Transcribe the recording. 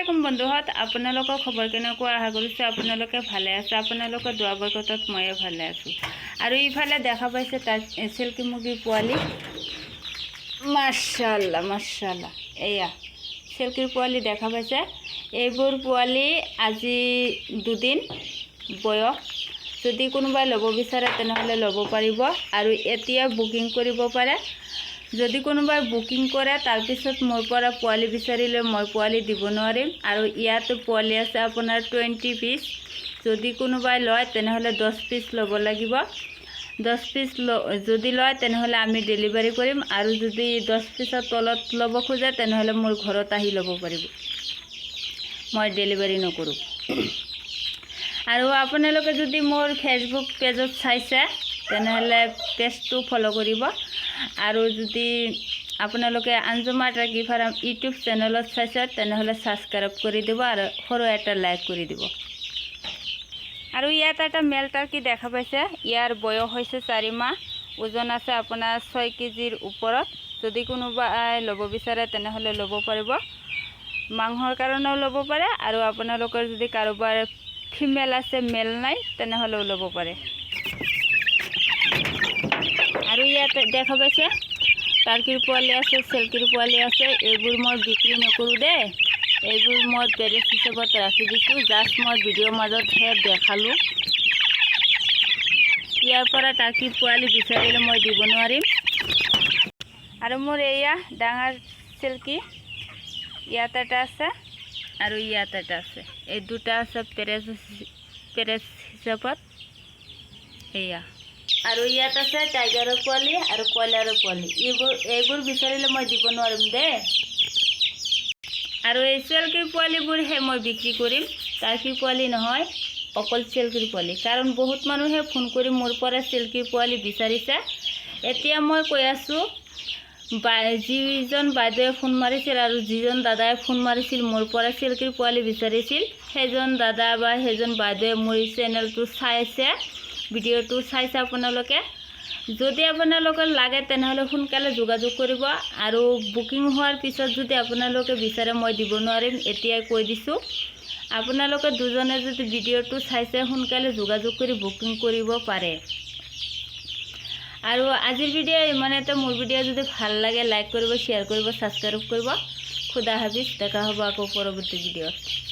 আলাইকুম বন্ধুহত আপোনালোকৰ খবৰ কেনেকুৱা আশা কৰিছোঁ আপোনালোকে ভালে আছে আপোনালোকৰ দোৱা বৰকতত ময়ে ভালে আছোঁ আৰু ইফালে দেখা পাইছে তাৰ চিল্কি মুৰ্গী পোৱালি মাশাআল্লাহ মাশাআল্লাহ এয়া চিল্কিৰ পোৱালি দেখা পাইছে এইবোৰ পোৱালি আজি দুদিন বয়স যদি কোনোবাই ল'ব বিচাৰে তেনেহ'লে ল'ব পাৰিব আৰু এতিয়া বুকিং কৰিব পাৰে যদি কোনোবাই বুকিং কৰে তাৰ পিছত মোৰ পৰা পোৱালি বিচাৰিলে মই পোৱালি দিব নোৱাৰিম আৰু ইয়াতে পোৱালি আছে আপোনাৰ 20 পিস যদি কোনোবাই লয় তেনেহ'লে 10 পিস ল'ব লাগিব 10 পিস যদি লয় তেনেহ'লে আমি ডেলিভাৰি কৰিম আৰু যদি 10 পিসৰ তলত ল'ব খোজে তেনেহ'লে মোৰ ঘৰত আহি ল'ব পাৰিব মই ডেলিভাৰি নকৰোঁ আৰু আপোনালোকে যদি মোৰ ফেসবুক পেজত চাইছে তেনেহ'লে পেজটো ফলো কৰিব আৰু যদি আপোনালোকে আঞ্জুমা টাৰ্কি ফাৰ্ম ইউটিউব চেনেলত চাইছে তেনেহ'লে সাবস্ক্ৰাইব কৰি দিব আৰু সৰু এটা লাইক কৰি দিব আৰু ইয়াত এটা মেল টাৰ্কি দেখা পাইছে ইয়াৰ বয়স হৈছে 4 মাহ ওজন আছে আপোনাৰ 6 কেজিৰ ওপৰত যদি কোনোবাই ল'ব বিচাৰে তেনেহ'লে ল'ব পাৰিব মাংসৰ কাৰণেও ল'ব পাৰে আৰু আপোনালোকৰ যদি কাৰোবাৰ ফিমেল আছে মেল নাই তেনেহ'লেও ল'ব পাৰে আৰু ইয়াত দেখা পাইছে টাৰ্কিৰ পোৱালি আছে চিল্কিৰ পোৱালি আছে এইবোৰ মই বিক্ৰী নকৰোঁ দে এইবোৰ মই পেৰেছ হিচাপত ৰাখি দিছোঁ জাষ্ট মই ভিডিঅ'ৰ মাজতহে দেখালোঁ ইয়াৰ পৰা টাৰ্কি পোৱালি বিচাৰিলে মই দিব নোৱাৰিম আৰু মোৰ এয়া ডাঙৰ চিল্কি ইয়াত এটা আছে আৰু ইয়াত এটা আছে এই দুটা আছে পেৰেছ হিচাপত এয়া আৰু ইয়াত আছে টাইগাৰৰ পোৱালি আৰু কয়লাৰৰ পোৱালি এইবোৰ বিচাৰিলে মই দিব নোৱাৰিম দে আৰু এই চিল্কিৰ পোৱালিবোৰহে মই বিক্ৰী কৰিম টাৰ্কিৰ পোৱালি নহয় অকল চিল্কিৰ পোৱালি কাৰণ বহুত মানুহে ফোন কৰি মোৰ পৰা চিল্কিৰ পোৱালি বিচাৰিছে এতিয়া মই কৈ আছোঁ যিজন বাইদেৱে ফোন মাৰিছিল আৰু যিজন দাদাই ফোন মাৰিছিল মোৰ পৰা চিল্কিৰ পোৱালি বিচাৰিছিল সেইজন দাদা বা সেইজন বাইদেৱে মোৰ চেনেলটো চাইছে ভিডিঅ'টো চাইছে আপোনালোকে যদি আপোনালোকৰ লাগে তেনেহ'লে সোনকালে যোগাযোগ কৰিব আৰু বুকিং হোৱাৰ পিছত যদি আপোনালোকে বিচাৰে মই দিব নোৱাৰিম এতিয়াই কৈ দিছোঁ আপোনালোকে দুজনে যদি ভিডিঅ'টো চাইছে সোনকালে যোগাযোগ কৰি বুকিং কৰিব পাৰে আৰু আজিৰ ভিডিঅ' ইমানতে মোৰ ভিডিঅ' যদি ভাল লাগে লাইক কৰিব শ্বেয়াৰ কৰিব সাবস্ক্ৰাইব কৰিব খুদা হাফিজ দেখা হ'ব আকৌ পৰৱৰ্তী ভিডিঅ'ত